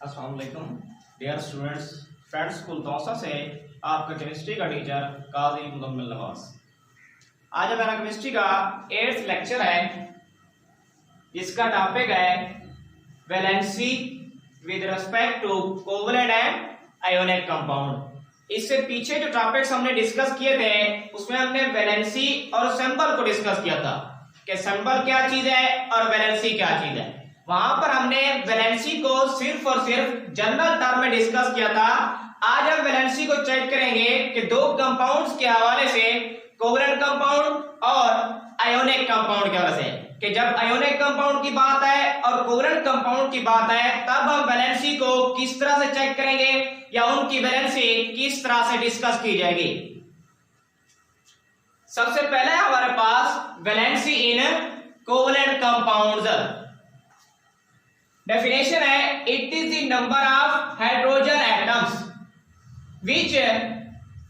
अस्सलाम वालेकुम dear students, friends school Dausa से आपका केमिस्ट्री का टीचर काजी मुजम्मिल नवाज। आज हमारा केमिस्ट्री का 8th लेक्चर है जिसका टॉपिक है valency with respect to covalent and ionic compound. इससे पीछे जो टॉपिक्स हमने डिस्कस किए थे उसमें हमने वैलेंसी और सिंबल को डिस्कस किया था कि सिंबल क्या चीज है और वैलेंसी क्या चीज है। वहां पर हमने वैलेंसी को सिर्फ और सिर्फ जनरल टर्म में डिस्कस किया था। आज हम वैलेंसी को चेक करेंगे कि दो कंपाउंड्स के हवाले से, कोवलेंट कंपाउंड और आयोनिक कंपाउंड के हवाले से, कि जब आयोनिक कंपाउंड की बात है और कोवलेंट कंपाउंड की बात है तब हम वैलेंसी को किस तरह से चेक करेंगे या उनकी वैलेंसी किस तरह से डिस्कस की जाएगी। सबसे पहले हमारे पास वैलेंसी इन कोवलेंट कंपाउंड्स। डेफिनेशन है, it is the number of hydrogen atoms which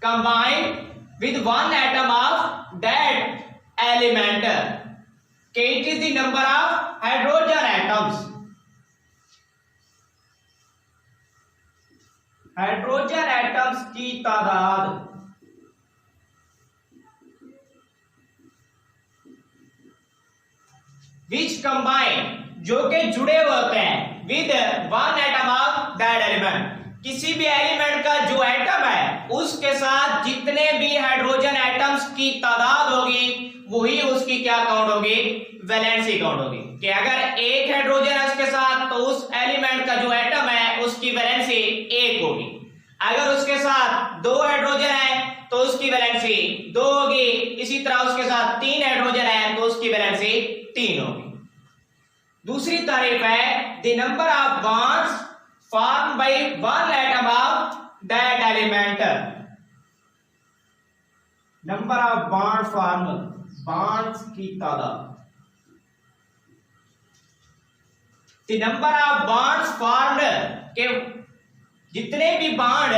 combine with one atom of that element. कि it is the number of hydrogen atoms. Hydrogen atoms की तादाद which combine, जो के जुड़े होते हैं, with one atom of that element, किसी भी एलिमेंट का जो एटम है उसके साथ जितने भी हाइड्रोजन एटम्स की तादाद होगी वही उसकी क्या काउंट होगी, वैलेंसी काउंट होगी। कि अगर एक हाइड्रोजन है उसके साथ तो उस एलिमेंट का जो एटम है उसकी वैलेंसी एक होगी। अगर उसके साथ दो हाइड्रोजन है तो उसकी वैलेंसी दो होगी। इसी तरह उसके साथ तीन हाइड्रोजन है तो उसकी वैलेंसी तीन होगी। दूसरी तारीफ है, the number of bonds formed by one atom of that element. Number of bond formed, bonds की तादाद। The number of bonds formed, के जितने भी bond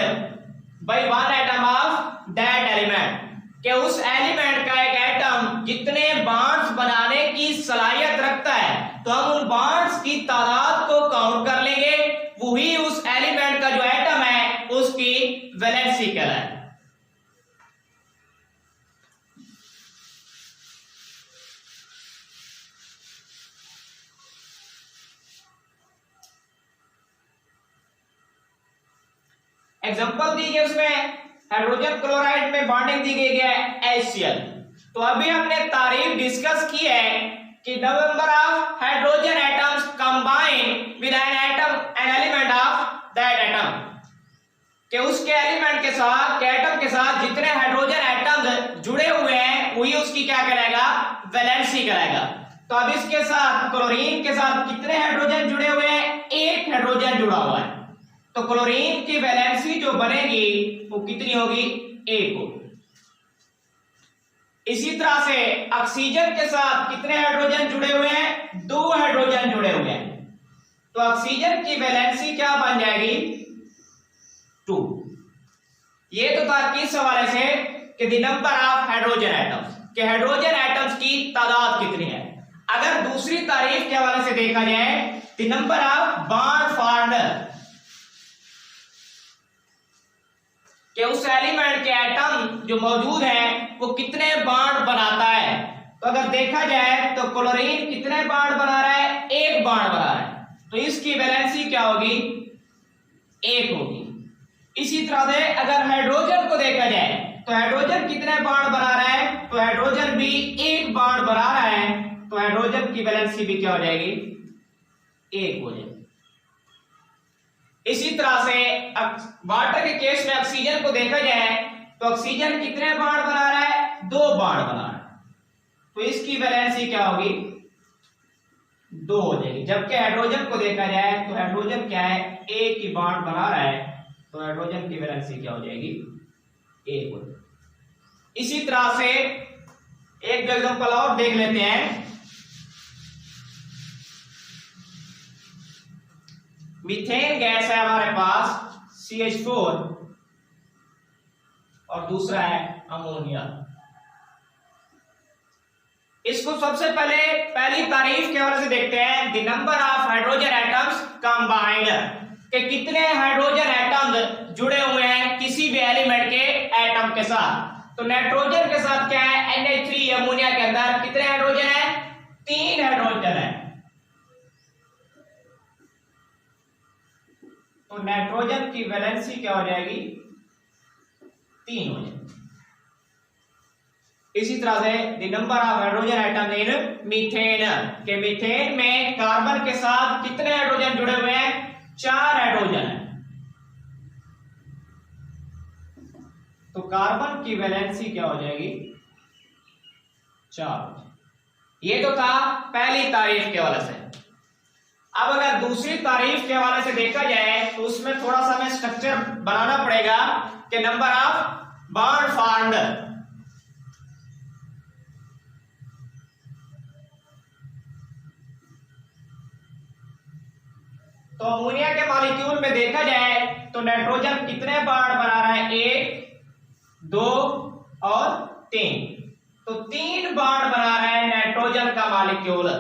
by one atom of that element, के उस एलिमेंट का एक एटम जितने बॉन्ड्स बनाने की सलाहियत रखता है तो हम उन बॉन्ड्स की तादाद को काउंट कर लेंगे, वही उस एलिमेंट का जो एटम है उसकी वैलेंसी कहलाए। एग्जांपल दी गई, उसमें हाइड्रोजन क्लोराइड में बॉन्डिंग दी गई है HCl। तो अभी हमने तारीफ डिस्कस की है कि number of hydrogen atoms combine with an element of that atom, कि उसके एलिमेंट के साथ, के एटम के साथ जितने हाइड्रोजन एटम्स जुड़े हुए हैं वही उसकी क्या कहलाएगा, वैलेंसी कहलाएगा। तो अब इसके साथ क्लोरीन के साथ कितने हाइड्रोजन जुड़े हुए हैं, एक हाइड्रोजन जुड़ा हुआ है, तो क्लोरीन की वैलेंसी जो बनेगी वो कितनी होगी, एक होगी। इसी तरह से ऑक्सीजन के साथ कितने हाइड्रोजन जुड़े हुए हैं, दो हाइड्रोजन जुड़े हुए हैं, तो ऑक्सीजन की वैलेंसी क्या बन जाएगी, 2। ये तो था किस हवाले से कि the number of hydrogen atoms, कि हाइड्रोजन एटम्स की तादाद कितनी है। अगर दूसरी तारीफ के हवाले से देखा जाए, the number of bond formed, कि उस एलिमेंट के एटम जो मौजूद है वो कितने बॉन्ड बनाता है। तो अगर देखा जाए तो क्लोरीन कितने बॉन्ड बना रहा है, एक बॉन्ड बना रहा है, तो इसकी वैलेंसी क्या होगी, एक होगी। इसी तरह से अगर हाइड्रोजन को देखा जाए तो हाइड्रोजन कितने बॉन्ड बना रहा है, तो हाइड्रोजन भी एक बॉन्ड बना रहा है, तो हाइड्रोजन की वैलेंसी भी क्या हो जाएगी, एक हो जाएगी। इसी तरह से वाटर के केस में ऑक्सीजन को देखा जाए तो ऑक्सीजन कितने बॉन्ड बना रहा है, दो बॉन्ड बना रहा है, तो इसकी वैलेंसी क्या होगी, दो हो जाएगी। जबकि हाइड्रोजन को देखा जाए तो हाइड्रोजन क्या है, एक ही बॉन्ड बना रहा है, तो हाइड्रोजन की वैलेंसी क्या हो जाएगी, एक हो जाएगी। इसी तरह से एक एग्जांपल और देख लेते हैं। मीथेन गैस है हमारे पास CH4 और दूसरा है अमोनिया। इसको सबसे पहले पहली तारीफ के हवाले से देखते हैं, the number of hydrogen atoms combined, कि कितने हाइड्रोजन एटम्स जुड़े हुए हैं किसी भी एलिमेंट के एटम के साथ। तो नाइट्रोजन के साथ क्या है, NH3 अमोनिया के अंदर कितने हाइड्रोजन है, 3 हाइड्रोजन है। तो नाइट्रोजन की वैलेंसी क्या हो जाएगी, 3 हो जाएगी। इसी तरह से the number of hydrogen atom in methane, के मीथेन में कार्बन के साथ कितने हाइड्रोजन जुड़े हुए हैं, 4 हाइड्रोजन है। तो कार्बन की वैलेंसी क्या हो जाएगी, 4। ये तो था पहली तारीफ के हवाले से। अब अगर दूसरी तारीफ के हवाले से देखा जाए तो उसमें थोड़ा सा हमें स्ट्रक्चर बनाना पड़ेगा कि नंबर ऑफ बॉन्ड फॉर्म्ड। तो अमोनिया के मॉलिक्यूल में देखा जाए तो नाइट्रोजन कितने बॉन्ड बना रहा है, 1, 2 और 3। तो 3 बॉन्ड बना रहा है नाइट्रोजन का मॉलिक्यूल।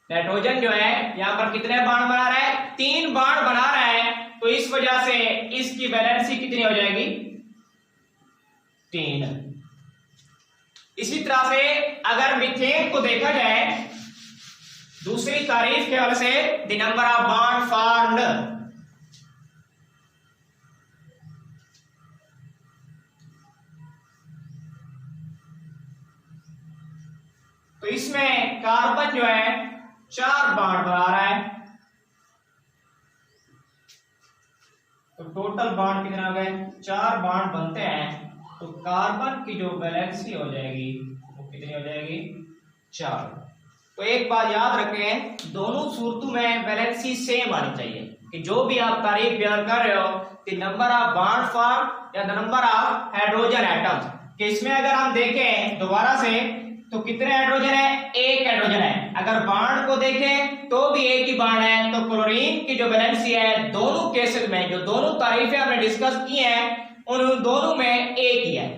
नाइट्रोजन जो है यहां पर कितने बॉन्ड बना रहा है, 3 बॉन्ड बना रहा है। तो इस वजह से इसकी वैलेंसी कितनी हो जाएगी, 3। इसी तरह से अगर मीथेन को देखा जाए दूसरी तारीफ के हवाले से, the number of bond formed. तो इसमें कार्बन जो है 4 बॉन्ड बना रहा है। तो टोटल बॉन्ड कितने हो गए, 4 बॉन्ड बनते हैं। तो कार्बन की जो वैलेंसी हो जाएगी वो कितनी हो जाएगी, 4। तो एक बात याद रखें, दोनों सूरतों में वैलेंसी सेम आनी चाहिए कि जो भी आप तारीफ बयान कर रहे हो, the number of bond form या the number of hydrogen atoms, कि इसमें अगर हम देखें दोबारा से तो कितने हाइड्रोजन है, 1 हाइड्रोजन है। अगर बॉन्ड को देखें तो भी एक ही बॉन्ड है। तो क्लोरीन की जो वैलेंसी है दोनों केसेस में, जो दोनों तारीफें हमने डिस्कस की हैं उन दोनों में एक ही है।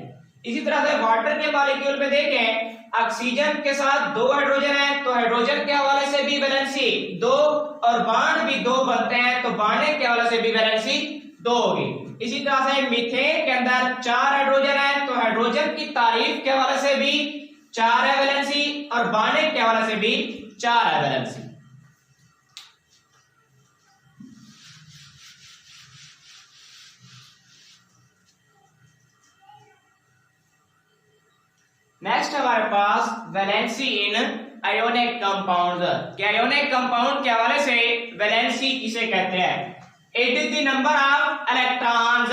इसी तरह से वाटर के मॉलिक्यूल में देखें, ऑक्सीजन के साथ 2 हाइड्रोजन है। तो हाइड्रोजन के हवाले से भी वैलेंसी 2 और बॉन्ड भी 2 बनते हैं। तो बॉन्ड के हवाले से भी वैलेंसी 2 होगी। इसी तरह से मीथेन के अंदर 4 हाइड्रोजन है। तो हाइड्रोजन की तारीफ के हवाले से भी 4 है वैलेंसी और बॉन्ड के हवाले से भी 4 है वैलेंसी। नेक्स्ट हमारे पास वैलेंसी इन आयोनिक कंपाउंड्स। कि आयोनिक कंपाउंड के हवाले से वैलेंसी किसे कहते हैं, it is the number of electrons,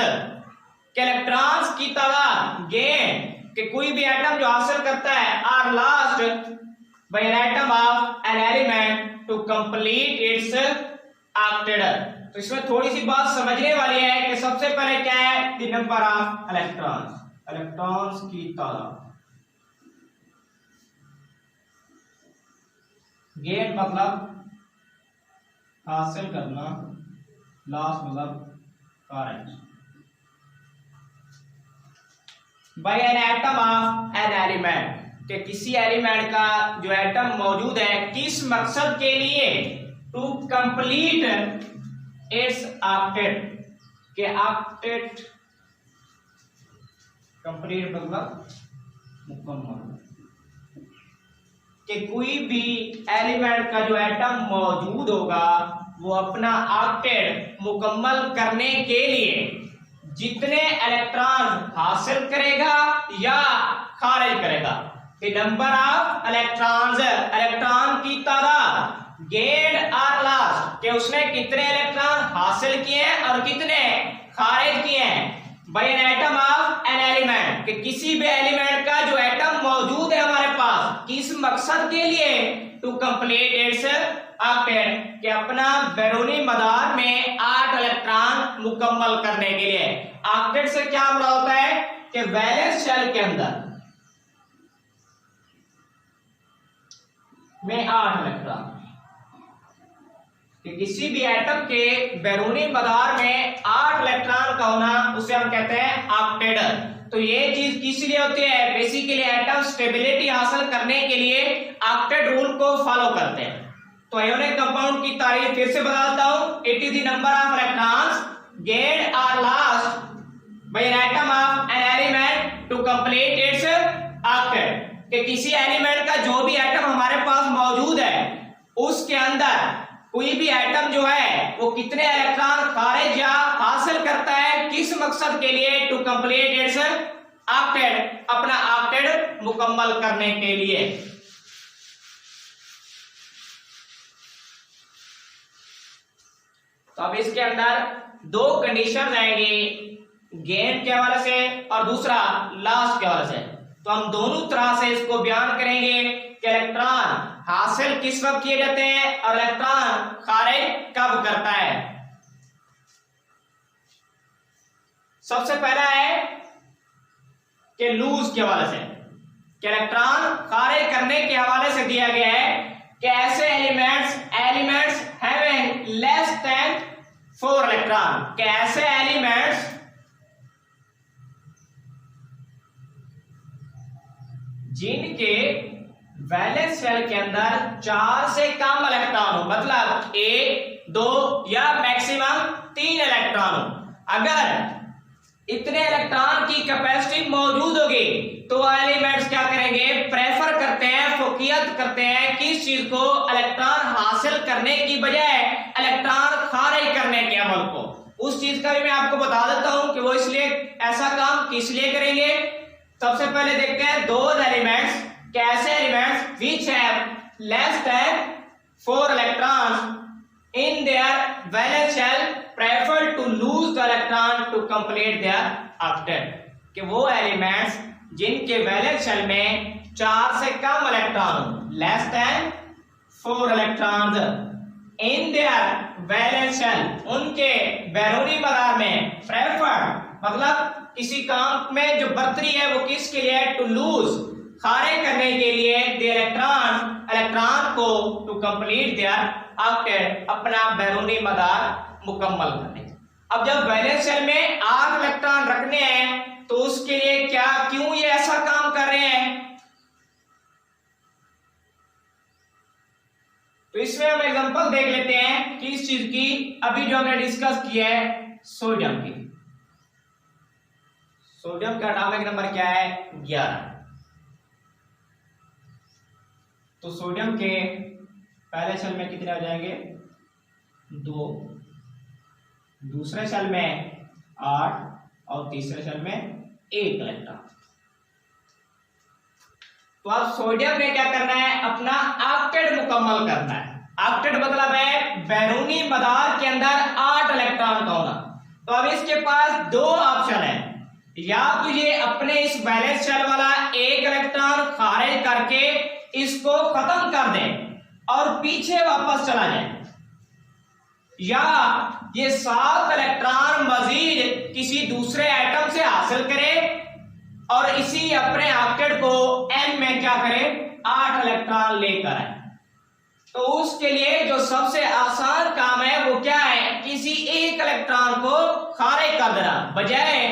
के इलेक्ट्रॉन्स की तादाद, गेन, कि कोई भी एटम जो हासिल करता है or lost by an atom of an element to complete its octet. तो इसमें थोड़ी सी बात समझने वाली है कि सबसे पहले क्या है, the number of electrons, electrons की तादाद। गेन मतलब हासिल करना, लास्ट मतलब current. By an atom of an element, कि किसी एलिमेंट का जो एटम मौजूद है किस मकसद के लिए, टू कंप्लीट इट्स ऑक्टेट, के ऑक्टेट कंप्लीट मतलब मुकम्मल, कि कोई भी एलिमेंट का जो एटम मौजूद होगा वो अपना ऑक्टेट मुकम्मल करने के लिए जितने इलेक्ट्रॉन हासिल करेगा या खारिज करेगा, the number of electrons, electron की तादाद, गेन और लॉस, कि उसने कितने इलेक्ट्रॉन हासिल किए हैं और कितने खारिज किए हैं, by an atom of an element, कि किसी भी एलिमेंट का जो एटम मौजूद है हमारे पास किस मकसद के लिए, टू कंप्लीट इट्स ऑक्टेट, कि अपना बैरूनी मदार में 8 इलेक्ट्रॉन मुकम्मल करने के लिए। ऑक्टेट से क्या मुराद होता है कि वैलेंस शेल के अंदर में 8 इलेक्ट्रॉन, कि किसी भी एटम के बैरूनी मदार में 8 इलेक्ट्रॉन का होना उसे हम कहते हैं ऑक्टेट। तो ये चीज किस लिए होती है, बेसिकली एटम स्टेबिलिटी हासिल करने के लिए ऑक्टेट रूल को फॉलो करते हैं। तो आयोनिक कंपाउंड की तारीफ फिर से बता देता हूं, it is the number of electrons gained or lost by an atom of an element to complete its octet। कि किसी एलिमेंट का जो भी एटम हमारे पास मौजूद है उसके अंदर कोई भी एटम जो है वो कितने इलेक्ट्रॉन खारिज या हासिल करता है, किस मकसद के लिए, टू कंप्लीट इट्स ऑक्टेट, अपना ऑक्टेट मुकम्मल करने के लिए। तो अब इसके अंदर दो कंडीशन आएंगी, गेन के हवाले से और दूसरा लॉस के हवाले से। तो हम दोनों तरह से इसको बयान करेंगे कि इलेक्ट्रॉन हासिल किस वक्त किए जाते हैं और इलेक्ट्रॉन खारिज कब करता है। सबसे पहला है कि लूज के हवाले से, कि इलेक्ट्रॉन खारिज करने के हवाले से दिया गया है कि ऐसे elements having less than 4 electron, कि ऐसे एलिमेंट्स जिनके वैलेंस शेल के अंदर 4 से कम इलेक्ट्रॉन हो, मतलब 1, 2 या मैक्सिमम 3 इलेक्ट्रॉन हो। अगर इतने इलेक्ट्रॉन की कैपेसिटी मौजूद होगी तो एलिमेंट्स क्या करेंगे, प्रेफर करते हैं, फोकियत करते हैं किस चीज को, इलेक्ट्रॉन हासिल करने की बजाय इलेक्ट्रॉन खारिज करने के अमल को। उस चीज का भी मैं आपको बता देता हूं कि वो इसलिए ऐसा काम किस लिए करेंगे। सबसे पहले देखते हैं दो एलिमेंट्स, कैसे elements which have less than 4 electrons in their valence shell prefer to lose the electron to complete their octet, कि वो एलिमेंट्स जिनके वैलेंस शेल में 4 से कम electron, less than 4 electrons in their valence shell, उनके बैरूनी मदार में, प्रेफर मतलब किसी काम में जो बर्तरी है वो किसके लिए, टू लूज, खारिज करने के लिए, द इलेक्ट्रॉन को, टू कंप्लीट देयर ऑक्टेट, अपना बैरूनी मदार मुकम्मल करने। अब जब वैलेंस शेल में 8 इलेक्ट्रॉन रखने हैं तो उसके लिए क्यों ये ऐसा काम कर रहे हैं। तो इसमें हम एग्जांपल देख लेते हैं कि इस चीज की, अभी जो हमने डिस्कस किया है सोडियम की। सोडियम का एटॉमिक नंबर क्या है, 11। तो सोडियम के पहले शेल में कितने हो जाएंगे, 2, दूसरे शेल में 8 और तीसरे शेल में 1 इलेक्ट्रॉन। तो अब सोडियम ने क्या करना है, अपना ऑक्टेट मुकम्मल करना है। ऑक्टेट मतलब है बैरूनी मदार के अंदर 8 इलेक्ट्रॉन का होना। तो अब इसके पास दो ऑप्शन है, या तो ये अपने इस वैलेंस शेल वाला 1 इलेक्ट्रॉन खारिज करके इसको खत्म कर दे और पीछे वापस चला जाए, या ये 7 इलेक्ट्रॉन मजीद किसी दूसरे एटम से हासिल करे और इसी अपने ऑक्टेट को n में क्या करे, 8 इलेक्ट्रॉन लेकर आए। तो उसके लिए जो सबसे आसान काम है वो क्या है, किसी 1 इलेक्ट्रॉन को खारिज कर देना, बजाय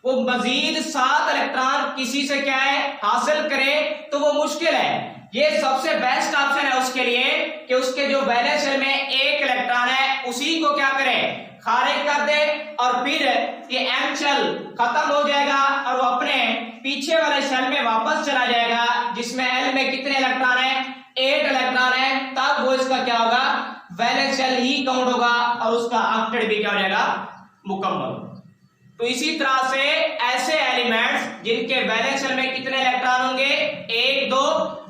वो मजीद 7 इलेक्ट्रॉन किसी से क्या है, हासिल करे, तो वो मुश्किल है। ये सबसे बेस्ट ऑप्शन है उसके लिए कि उसके जो वैलेंस शेल में 1 इलेक्ट्रॉन है उसी को क्या करे, खारिज कर दे, और फिर ये m शेल खत्म हो जाएगा और वो अपने पीछे वाले शेल में वापस चला जाएगा जिसमें l में कितने इलेक्ट्रॉन है, 8 इलेक्ट्रॉन है। तब वो इसका क्या होगा, वैलेंस शेल ही काउंट होगा और उसका ऑक्टेट भी क्या हो जाएगा, मुकम्मल। तो इसी तरह से ऐसे एलिमेंट्स जिनके वैलेंस शेल में कितने इलेक्ट्रॉन होंगे, 1, 2,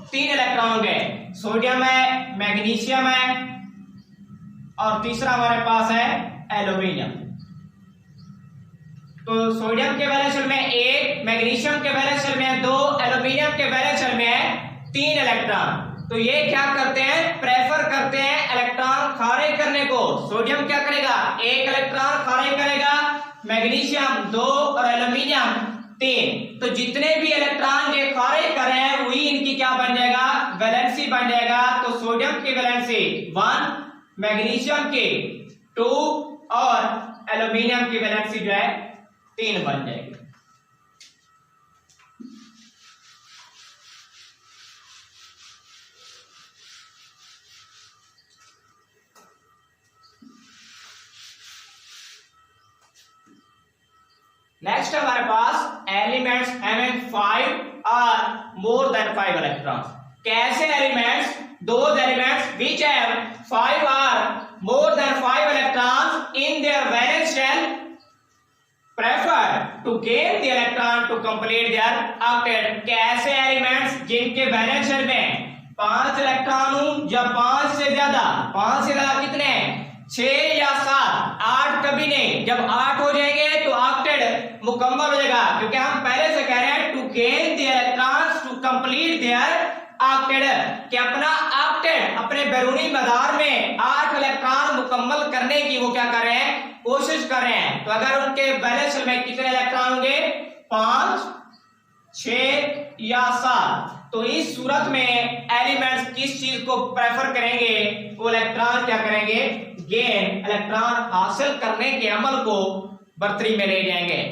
3 इलेक्ट्रॉन होंगे, सोडियम है, मैग्नीशियम है और तीसरा हमारे पास है एल्यूमिनियम। तो सोडियम के वैलेंस शेल में 1, मैग्नीशियम के वैलेंस शेल में 2, एल्यूमिनियम के वैलेंस शेल में है 3 इलेक्ट्रॉन। तो ये क्या करते हैं, प्रेफर करते हैं इलेक्ट्रॉन खारिज करने को। सोडियम क्या करेगा, 1 इलेक्ट्रॉन खारिज करेगा, मैग्नीशियम 2 और एल्यूमिनियम 3। तो जितने भी इलेक्ट्रॉन ये खारिज कर रहे हैं वही इनकी क्या बन जाएगा, वैलेंसी बन जाएगा। तो सोडियम की वैलेंसी 1, मैग्नीशियम की 2 और एल्यूमिनियम की वैलेंसी जो है 3 बन जाएगी। नेक्स्ट हमारे पास elements having 5 or more than 5 electrons. कैसे elements, those elements which have 5 or more than 5 electrons in their valence shell prefer to gain the electron to complete their octet। कैसे elements जिनके valence shell में 5 electron हो या 5 से ज्यादा, 5 से ज्यादा कितने, 6 या 7, 8 कभी नहीं। जब 8 हो जाएंगे तो ऑक्टेट मुकम्मल हो जाएगा, क्योंकि हम पहले से कह रहे हैं to gain the electrons to complete their octet, कि अपना ऑक्टेट अपने बैरूनी मदार में 8 इलेक्ट्रॉन मुकम्मल करने की वो क्या कर रहे हैं, कोशिश कर रहे हैं। तो अगर उनके वैलेंस शेल में कितने इलेक्ट्रॉन होंगे, 5, 6 या 7, तो इस सूरत में एलिमेंट्स किस चीज को प्रेफर करेंगे, वो इलेक्ट्रॉन क्या करेंगे, गेन, इलेक्ट्रॉन हासिल करने के अमल को बर्तरी में ले जाएंगे।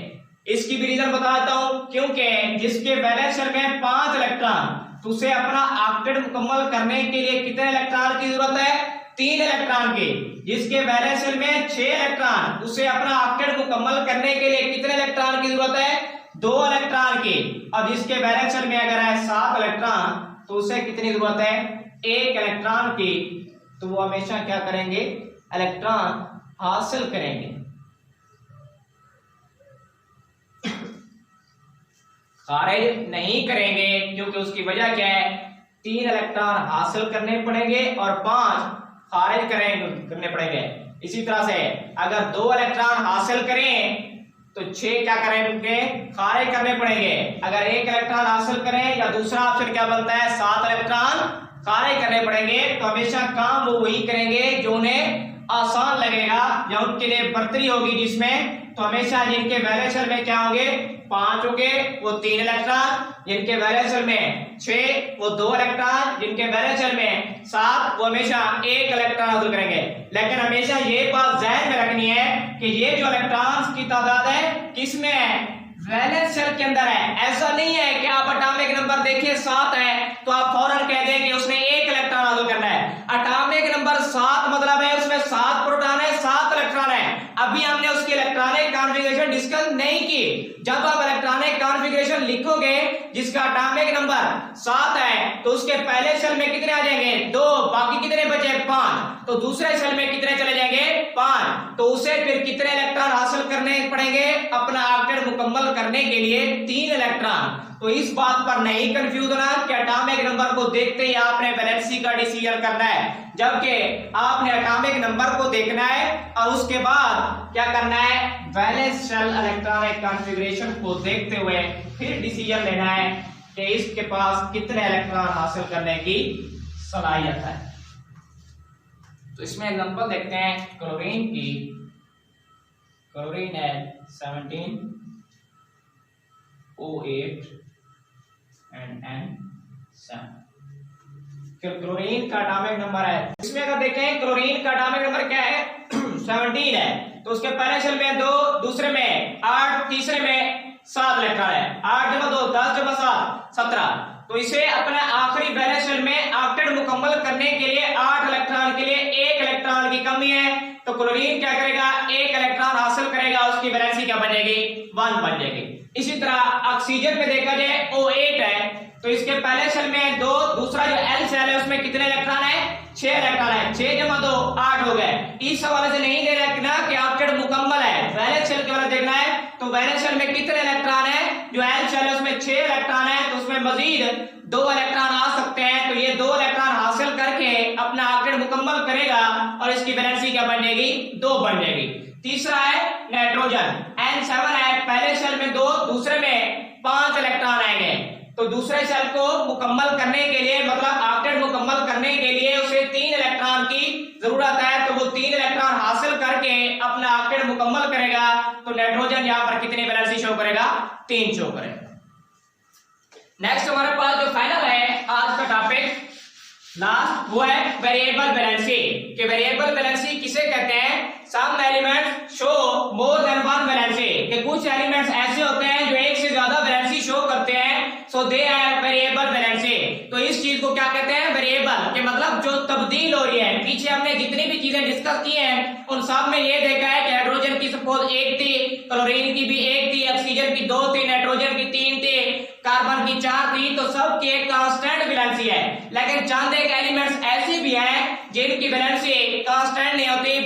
इसकी भी रीजन बताता हूं, क्योंकि जिसके वैलेंस शेल में 5 इलेक्ट्रॉन, तो उसे अपना ऑक्टेट मुकम्मल करने के लिए कितने इलेक्ट्रॉन की जरूरत है, 3 इलेक्ट्रॉन की। जिसके वैलेंस शेल में 6 इलेक्ट्रॉन, उसे अपना ऑक्टेट मुकम्मल करने के लिए कितने इलेक्ट्रॉन की जरूरत है, 2 इलेक्ट्रॉन की। और जिसके वैलेंस शेल में अगर है 7 इलेक्ट्रॉन, तो उसे कितनी जरूरत है, 1 इलेक्ट्रॉन की। तो वो हमेशा क्या करेंगे, इलेक्ट्रॉन हासिल करेंगे। खारिज नहीं करेंगे, क्योंकि उसकी वजह क्या है, 3 इलेक्ट्रॉन हासिल करने पड़ेंगे और 5 खारिज करने पड़ेंगे। इसी तरह से अगर 2 इलेक्ट्रॉन हासिल करें तो 6 क्या करेंगे, खारिज करने पड़ेंगे। अगर 1 इलेक्ट्रॉन हासिल करें, या दूसरा ऑप्शन क्या बनता है, 7 इलेक्ट्रॉन खारिज करने पड़ेंगे। तो हमेशा काम वो वही करेंगे जो उन्हें आसान लगेगा या उनके लिए बर्तरी होगी जिसमें। तो हमेशा जिनके वैलेंस शेल में क्या होंगे, 5 होंगे, वो 3 इलेक्ट्रॉन। जिनके वैलेंस शेल में 6, वो 2 इलेक्ट्रॉन। जिनके वैलेंस शेल में 7, वो हमेशा 1 इलेक्ट्रॉन हासिल करेंगे। लेकिन हमेशा ये बात ध्यान में रखनी है कि ये जो इलेक्ट्रॉन्स की तादाद है किसमें है, वैलेंस शेल के अंदर है। ऐसा नहीं है कि आप एटॉमिक नंबर देखिए 7 है तो आप फौरन कह दें कि उसने 1 इलेक्ट्रॉन हासिल करना है। एटॉमिक नंबर 7 मतलब है उसमें 7 प्रोटॉन है, 7 इलेक्ट्रॉन है। अभी हमने उसकी इलेक्ट्रॉनिक कॉन्फ़िगरेशन डिस्कस नहीं की। जब आप इलेक्ट्रॉनिक कॉन्फ़िगरेशन लिखोगे जिसका एटॉमिक नंबर 7 है, तो उसके पहले शेल में कितने आ जाएंगे, 2, बाकी कितने बचे, 5। तो दूसरे शेल में कितने चले जाएंगे, 5। तो उसे फिर कितने इलेक्ट्रॉन हासिल करने पड़ेंगे, अपना ऑक्टेट मुकम्मल करने के लिए 3 इलेक्ट्रॉन। तो इस बात पर नहीं कंफ्यूज होना कि एटॉमिक नंबर को देखते ही आपने वैलेंसी का डिसीजन करना है, जबकि आपने एटॉमिक नंबर को देखना है और उसके बाद क्या करना है, वैलेंस शेल इलेक्ट्रॉनिक कॉन्फ़िगरेशन को देखते हुए फिर डिसीजन लेना है कि इसके पास कितने इलेक्ट्रॉन हासिल करने की सलाहियत है। तो इसमें एग्जांपल देखते हैं क्लोरीन की। क्लोरीन है 17 O8 एंड N7। क्लोरीन का एटॉमिक नंबर है, इसमें अगर देखें क्लोरीन का एटॉमिक नंबर क्या है 17 है। तो उसके पहले शेल में 2, दूसरे में 8, तीसरे में 7 इलेक्ट्रॉन है। 8 जमा 2 10 जमा 7 17। तो इसे अपने आखिरी वैलेंस शेल में ऑक्टेट मुकम्मल करने के लिए 8 इलेक्ट्रॉन के लिए 1 इलेक्ट्रॉन की कमी है। तो क्लोरीन क्या करेगा, 1 इलेक्ट्रॉन हासिल करेगा, उसकी वैलेंसी क्या बन जाएगी, 1 बन जाएगी। इसी तरह ऑक्सीजन में देखा जाए O8 है, तो इसके पहले शेल में 2, दूसरा जो L शेल है उसमें कितने इलेक्ट्रॉन है, 6 इलेक्ट्रॉन है। 6 जमा 2 8 हो गए। इस हवाले से नहीं दे रखना कि ऑक्टेट मुकम्मल है, वैलेंस शेल के वाले देखना है। तो वैलेंस शेल में कितने इलेक्ट्रॉन है, जो L शेल है उसमें 6 इलेक्ट्रॉन है, तो उसमें मजीद 2 इलेक्ट्रॉन आ सकते हैं। तो ये 2 इलेक्ट्रॉन हासिल करके अपना ऑक्टेट मुकम्मल करेगा और इसकी वैलेंसी क्या बन जाएगी, 2 बन जाएगी। तीसरा है नाइट्रोजन, N7 है, पहले शेल में 2, दूसरे में 5 इलेक्ट्रॉन आएंगे। तो दूसरे शेल को मुकम्मल करने के लिए, मतलब ऑक्टेट मुकम्मल करने के लिए उसे 3 इलेक्ट्रॉन की जरूरत है। तो वो 3 इलेक्ट्रॉन हासिल करके अपना ऑक्टेट मुकम्मल करेगा। तो नाइट्रोजन यहाँ पर कितनी वैलेंसी शो करेगा, 3 शो करेगा। नेक्स्ट हमारे पास जो फाइनल है आज का टॉपिक लास्ट, वो है वेरिएबल वैलेंसी। कि वेरिएबल वैलेंसी किसे कहते हैं, some elements show more than one valency. कि कुछ एलिमेंट्स ऐसे होते हैं जो एक से ज्यादा वैलेंसी शो करते हैं, so they have variable valency. तो इस चीज को क्या कहते हैं, वेरिएबल। के मतलब जो तब्दील हो रही है। पीछे हमने जितनी भी चीजें डिस्कस की हैं उन सब में ये देखा है कि हाइड्रोजन की की सपोज 1 थी, क्लोरीन की भी 1 थी, ऑक्सीजन की 2 थी, नाइट्रोजन की 3 थी, कार्बन की 4 थी, तो सबकी एक कांस्टेंट वैलेंसी है। लेकिन चंद एक एलिमेंट्स ऐसी भी हैं जिनकी वैलेंसी कांस्टेंट नहीं होती,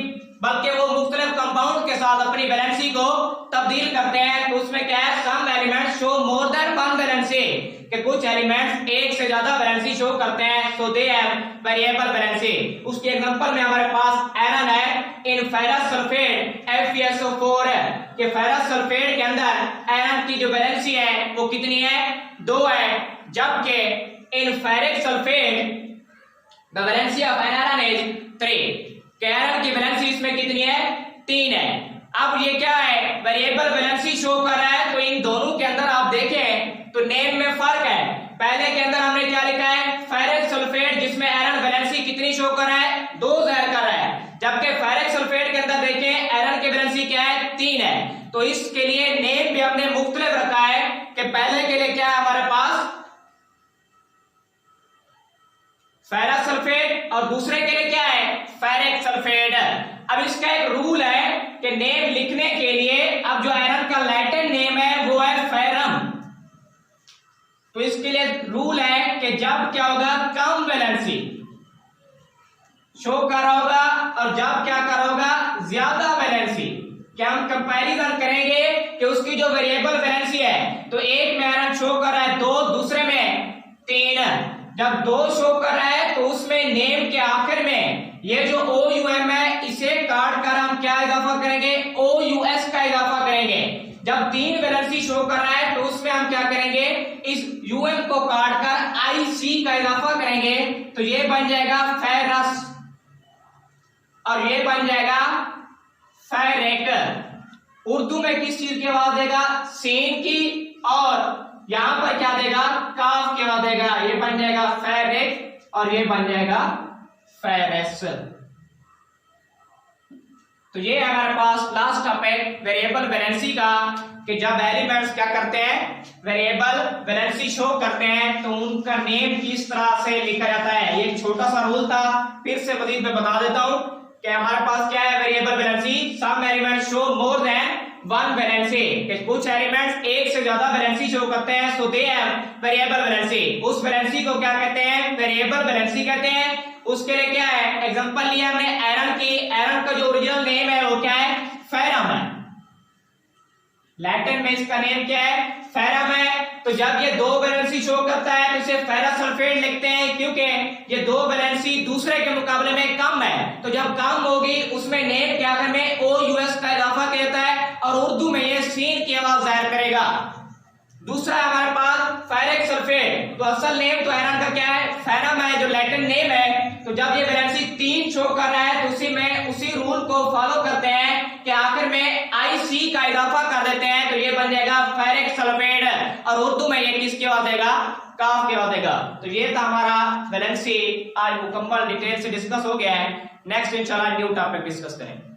बल्कि वो मुख्तलिफ कंपाउंड के साथ अपनी वैलेंसी को तब्दील करते हैं। तो उसमें क्या है, some elements show more than one valency, कि कुछ एलिमेंट्स एक से ज्यादा वैलेंसी शो करते हैं, so they have variable valency. उसके एग्जांपल में हमारे पास आयरन है, इन फेरस सल्फेट FeSO4 है, कि फेरस सल्फेट के अंदर आयरन की जो वैलेंसी है वो कितनी है, 2 है, जबकि in ferric sulphate the valency of iron is 3, कि आयरन की वैलेंसी इसमें कितनी है, 3 है। अब ये क्या है, वेरिएबल वैलेंसी शो कर रहा है, तो इन दोनों के अंदर आप देखें तो नेम में फर्क है। पहले के अंदर हमने क्या लिखा है, फेरिक सल्फेट, जिसमें आयरन वैलेंसी कितनी शो कर रहा है, 2 जाहिर कर रहा है, जबकि फेरिक सल्फेट के अंदर देखें आयरन की वैलेंसी क्या है, 3 है। तो इसके लिए नेम भी हमने मुख्तलिफ रखा है, कि पहले के लिए क्या है हमारे पास फेरस सल्फेट और दूसरे के लिए क्या है, फेरिक सल्फेट। अब इसका एक रूल है कि नेम लिखने के लिए, अब जो आयरन का लैटिन नेम है वो है फेरम, तो इसके लिए रूल है कि जब क्या होगा, कम वैलेंसी शो कर रहा होगा और जब क्या कर रहा होगा, ज्यादा वैलेंसी, क्या हम कंपैरिजन करेंगे कि उसकी जो वेरिएबल वैलेंसी है, तो एक में आयरन शो कर रहा है 2, दूसरे में 3। जब 2 शो कर रहा है तो उसमें नेम के आखिर में ये जो OUM है इसे काट कर हम क्या इजाफा करेंगे, OUS का इजाफा करेंगे। जब 3 वैलेंसी शो कर रहा है तो उसमें हम क्या करेंगे, इस UM को काट कर IC का इजाफा करेंगे, तो ये बन जाएगा फेरस और ये बन जाएगा फेरिक। उर्दू में किस चीज की आवाज देगा, सीन की, और यहां पर क्या देगा, काफ की आवाज देगा, ये बन जाएगा फेरिक और ये बन जाएगा फेरस। तो ये हमारे पास लास्ट टॉपिक वेरिएबल वैलेंसी का, कि जब एलिमेंट्स क्या करते हैं, वेरिएबल वैलेंसी शो करते हैं, तो उनका नेम किस तरह से लिखा जाता है। ये एक छोटा सा रूल था, फिर से मजीद मैं बता देता हूं कि हमारे पास क्या है, variable valency, some elements show more than one valency, कुछ एलिमेंट्स एक से ज्यादा वैलेंसी शो करते हैं, so they have variable valency. उस वैलेंसी को क्या कहते हैं, वेरिएबल वैलेंसी कहते हैं। उसके लिए क्या है, एग्जांपल लिया हमने आयरन की, आयरन का जो ओरिजिनल नेम है वो क्या है, फेरम है, लैटिन में इसका नेम क्या है, फेरम है। तो जब ये 2 वैलेंसी शो करता है तो इसे फेरस सल्फेट लिखते हैं, क्योंकि ये 2 वैलेंसी दूसरे के मुकाबले में कम है, तो जब कम होगी उसमें नेम के आखिर में OUS का इजाफा किया जाता है और उर्दू में ये सीन की आवाज जाहिर करेगा। दूसरा हमारे पास फेरिक सल्फेट, तो असल नेम तो आयरन का क्या है, फेरम है, जो लैटिन नेम है। तो जब ये वैलेंसी 3 शो कर रहा है तो उसी रूल को फॉलो करते हैं कि आखिर में IC का इजाफा कर देते हैं, तो ये बन जाएगा फेरिक सल्फेट और उर्दू में ये किसकी आवाज देगा, काफ की आवाज देगा। तो ये था हमारा वैलेंसी, आज मुकम्मल डिटेल से डिस्कस हो गया है। नेक्स्ट इंशाल्लाह न्यू टॉपिक डिस्कस करेंगे।